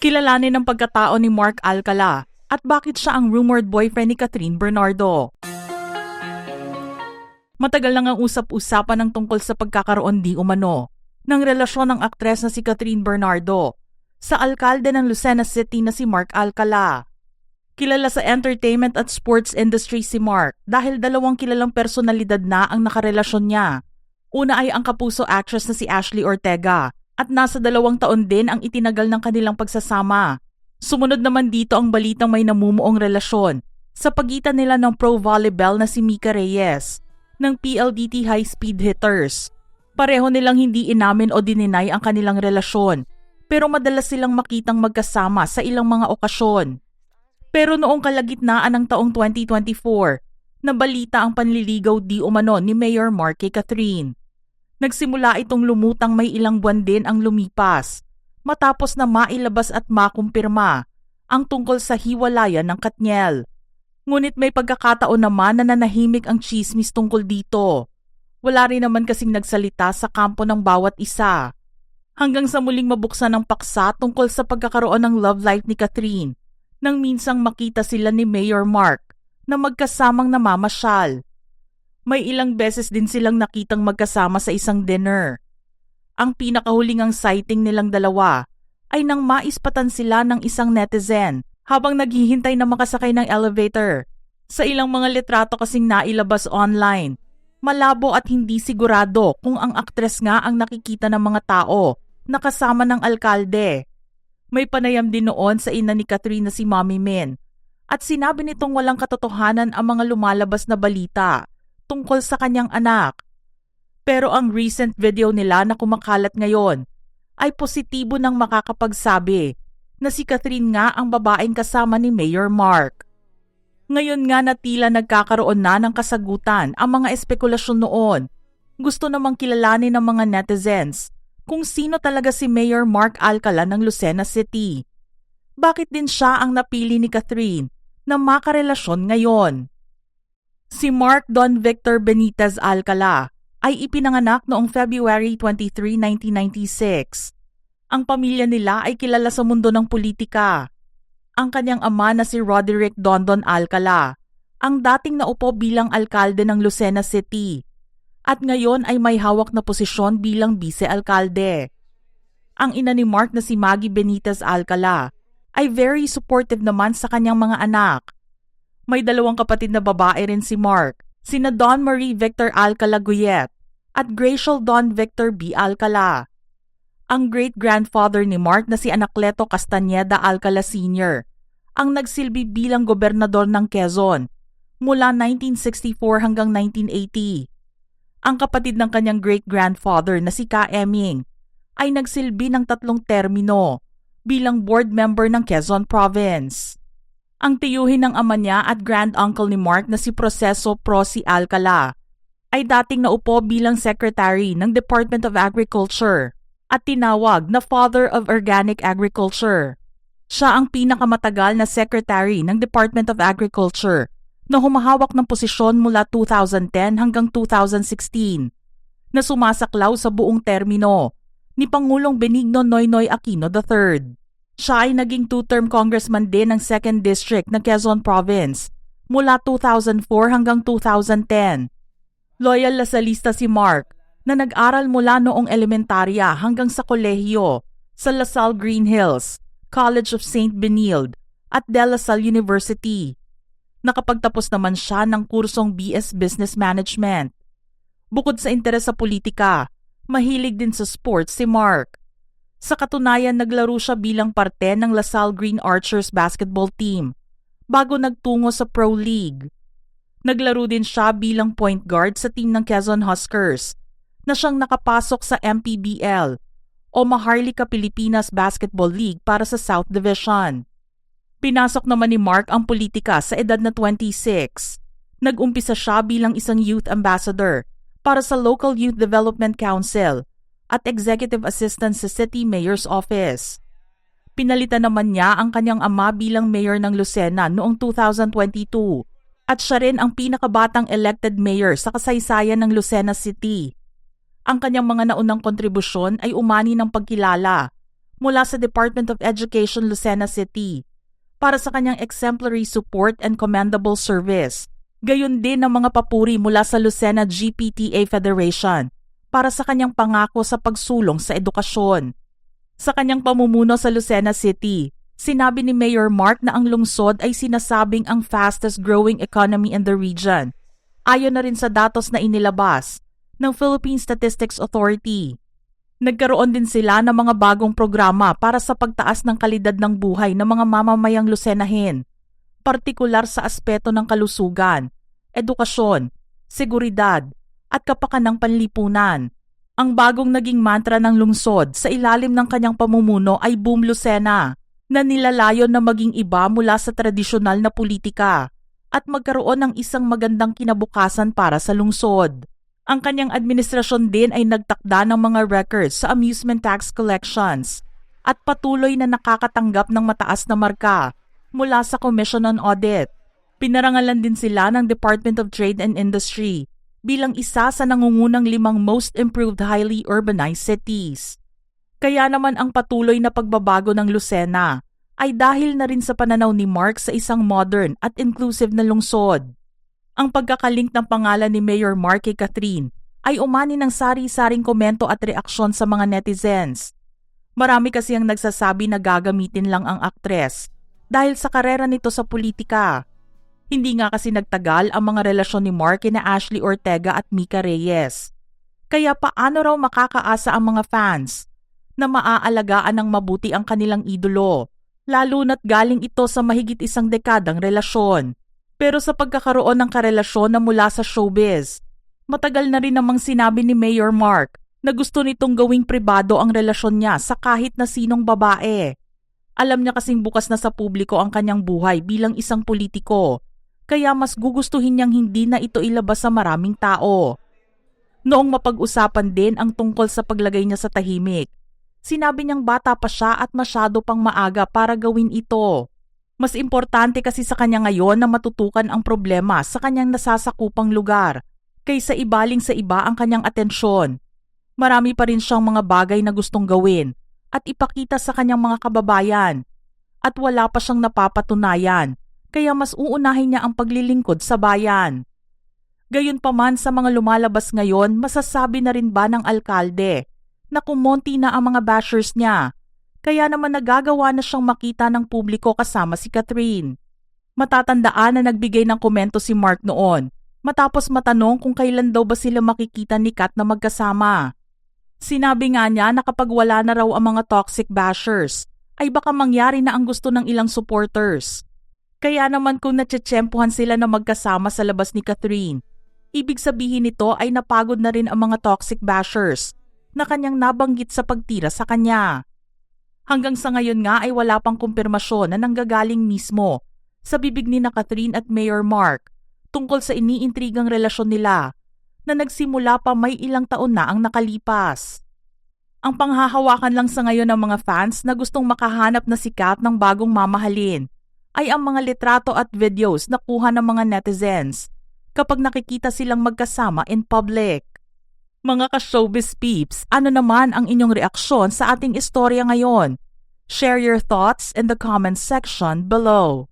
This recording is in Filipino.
Kilalanin ang pagkatao ni Mark Alcala at bakit siya ang rumored boyfriend ni Catherine Bernardo. Matagal nang ang usap-usapan ng tungkol sa pagkakaroon di umano ng relasyon ng aktres na si Catherine Bernardo sa alkalde ng Lucena City na si Mark Alcala. Kilala sa entertainment at sports industry si Mark dahil dalawang kilalang personalidad na ang nakarelasyon niya. Una ay ang kapuso actress na si Ashley Ortega at nasa 2 taon din ang itinagal ng kanilang pagsasama. Sumunod naman dito ang balitang may namumuong relasyon sa pagitan nila ng pro volleyball na si Mika Reyes ng PLDT High Speed Hitters. Pareho nilang hindi inamin o dininay ang kanilang relasyon pero madalas silang makitang magkasama sa ilang mga okasyon. Pero noong kalagitnaan ng taong 2024, nabalita ang panliligaw di umano ni Mayor Mark kay Catherine. Nagsimula itong lumutang may ilang buwan din ang lumipas matapos na mailabas at makumpirma ang tungkol sa hiwalayan ng Katniel. Ngunit may pagkakataon naman na nanahimik ang chismis tungkol dito. Wala rin naman kasing nagsalita sa kampo ng bawat isa. Hanggang sa muling mabuksan ang paksa tungkol sa pagkakaroon ng love life ni Catherine nang minsang makita sila ni Mayor Mark na magkasamang namamasyal. May ilang beses din silang nakitang magkasama sa isang dinner. Ang pinakahuling sighting nilang dalawa ay nang maispatan sila ng isang netizen habang naghihintay na makasakay ng elevator. Sa ilang mga litrato kasing nailabas online, malabo at hindi sigurado kung ang aktres nga ang nakikita ng mga tao na kasama ng alkalde. May panayam din noon sa ina ni Catherine na si Mommy Min at sinabi nitong walang katotohanan ang mga lumalabas na balita tungkol sa kanyang anak. Pero ang recent video nila na kumakalat ngayon ay positibo nang makakapagsabi na si Catherine nga ang babaeng kasama ni Mayor Mark. Ngayon nga na tila nagkakaroon na ng kasagutan ang mga espekulasyon noon. Gusto namang kilalanin ng mga netizens kung sino talaga si Mayor Mark Alcala ng Lucena City. Bakit din siya ang napili ni Catherine na makarelasyon ngayon? Si Mark Don Victor Benitez Alcala ay ipinanganak noong February 23, 1996. Ang pamilya nila ay kilala sa mundo ng politika. Ang kanyang ama na si Roderick Dondon Alcala, ang dating naupo bilang alkalde ng Lucena City, at ngayon ay may hawak na posisyon bilang vice-alkalde. Ang ina ni Mark na si Maggie Benitez Alcala ay very supportive naman sa kanyang mga anak. May 2 kapatid na babae rin si Mark, sina Don Marie Victor Alcala Guyet at Graciel Don Victor B. Alcala. Ang great-grandfather ni Mark na si Anacleto Castañeda Alcala Sr. ang nagsilbi bilang gobernador ng Quezon mula 1964 hanggang 1980. Ang kapatid ng kanyang great-grandfather na si Ka Eming ay nagsilbi ng 3 termino bilang board member ng Quezon Province. Ang tiyuhin ng ama niya at grand-uncle ni Mark na si Proceso Prosi Alcala ay dating naupo bilang secretary ng Department of Agriculture at tinawag na Father of Organic Agriculture. Siya ang pinakamatagal na secretary ng Department of Agriculture na humahawak ng posisyon mula 2010 hanggang 2016 na sumasaklaw sa buong termino ni Pangulong Benigno Noynoy Aquino III. Siya ay naging 2-term congressman din ng 2nd District ng Quezon Province mula 2004 hanggang 2010. Loyal lasalista si Mark na nag-aral mula noong elementarya hanggang sa kolehiyo sa La Salle Green Hills, College of St. Benilde at De La Salle University. Nakapagtapos naman siya ng kursong BS Business Management. Bukod sa interes sa politika, mahilig din sa sports si Mark. Sa katunayan, naglaro siya bilang parte ng La Salle Green Archers basketball team bago nagtungo sa Pro League. Naglaro din siya bilang point guard sa team ng Quezon Huskers na siyang nakapasok sa MPBL o Maharlika Pilipinas Basketball League para sa South Division. Pinasok naman ni Mark ang politika sa edad na 26. Nag-umpisa siya bilang isang youth ambassador para sa Local Youth Development Council at executive assistant sa City Mayor's Office. Pinalitan naman niya ang kanyang ama bilang mayor ng Lucena noong 2022 at siya rin ang pinakabatang elected mayor sa kasaysayan ng Lucena City. Ang kanyang mga naunang kontribusyon ay umani ng pagkilala mula sa Department of Education Lucena City para sa kanyang exemplary support and commendable service. Gayon din ang mga papuri mula sa Lucena GPTA Federation para sa kanyang pangako sa pagsulong sa edukasyon. Sa kanyang pamumuno sa Lucena City, sinabi ni Mayor Mark na ang lungsod ay sinasabing ang fastest growing economy in the region. Ayon na rin sa datos na inilabas ng Philippine Statistics Authority. Nagkaroon din sila ng mga bagong programa para sa pagtaas ng kalidad ng buhay ng mga mamamayang Lucenahin, partikular sa aspeto ng kalusugan, edukasyon, seguridad, at kapakanang panlipunan. Ang bagong naging mantra ng lungsod sa ilalim ng kanyang pamumuno ay Boom Lucena, na nilalayon na maging iba mula sa tradisyonal na politika at magkaroon ng isang magandang kinabukasan para sa lungsod. Ang kanyang administrasyon din ay nagtakda ng mga records sa amusement tax collections at patuloy na nakakatanggap ng mataas na marka mula sa Commission on Audit. Pinarangalan din sila ng Department of Trade and Industry bilang isa sa nangungunang 5 most improved highly urbanized cities. Kaya naman ang patuloy na pagbabago ng Lucena ay dahil na rin sa pananaw ni Mark sa isang modern at inclusive na lungsod. Ang pagkakalink ng pangalan ni Mayor Mark kay Catherine ay umani ng sari-saring komento at reaksyon sa mga netizens. Marami kasi ang nagsasabi na gagamitin lang ang aktres dahil sa karera nito sa politika. Hindi nga kasi nagtagal ang mga relasyon ni Mark kina Ashley Ortega at Mika Reyes. Kaya paano raw makakaasa ang mga fans na maaalagaan ng mabuti ang kanilang idolo, lalo na't galing ito sa mahigit isang dekadang relasyon. Pero sa pagkakaroon ng karelasyon na mula sa showbiz, matagal na rin namang sinabi ni Mayor Mark na gusto nitong gawing pribado ang relasyon niya sa kahit na sinong babae. Alam niya kasing bukas na sa publiko ang kanyang buhay bilang isang politiko, kaya mas gugustuhin niyang hindi na ito ilabas sa maraming tao. Noong mapag-usapan din ang tungkol sa paglagay niya sa tahimik, sinabi niyang bata pa siya at masyado pang maaga para gawin ito. Mas importante kasi sa kanya ngayon na matutukan ang problema sa kanyang nasasakupang lugar kaysa ibaling sa iba ang kanyang atensyon. Marami pa rin siyang mga bagay na gustong gawin at ipakita sa kanyang mga kababayan at wala pa siyang napapatunayan. Kaya mas uunahin niya ang paglilingkod sa bayan. Gayunpaman sa mga lumalabas ngayon, masasabi na rin ba ng alkalde na kumonti na ang mga bashers niya, kaya naman nagagawa na siyang makita ng publiko kasama si Catherine. Matatandaan na nagbigay ng komento si Mark noon, matapos matanong kung kailan daw ba sila makikita ni Kat na magkasama. Sinabi nga niya na kapag wala na raw ang mga toxic bashers, ay baka mangyari na ang gusto ng ilang supporters. Kaya naman kung natsetsempuhan sila na magkasama sa labas ni Catherine, ibig sabihin nito ay napagod na rin ang mga toxic bashers na kanyang nabanggit sa pagtira sa kanya. Hanggang sa ngayon nga ay wala pang kumpirmasyon na nanggagaling mismo sa bibig ni na Catherine at Mayor Mark tungkol sa iniintrigang relasyon nila na nagsimula pa may ilang taon na ang nakalipas. Ang panghahawakan lang sa ngayon ng mga fans na gustong makahanap na sikat ng bagong mamahalin ay ang mga litrato at videos na kuha ng mga netizens kapag nakikita silang magkasama in public. Mga ka-showbiz peeps, ano naman ang inyong reaksyon sa ating istorya ngayon? Share your thoughts in the comment section below.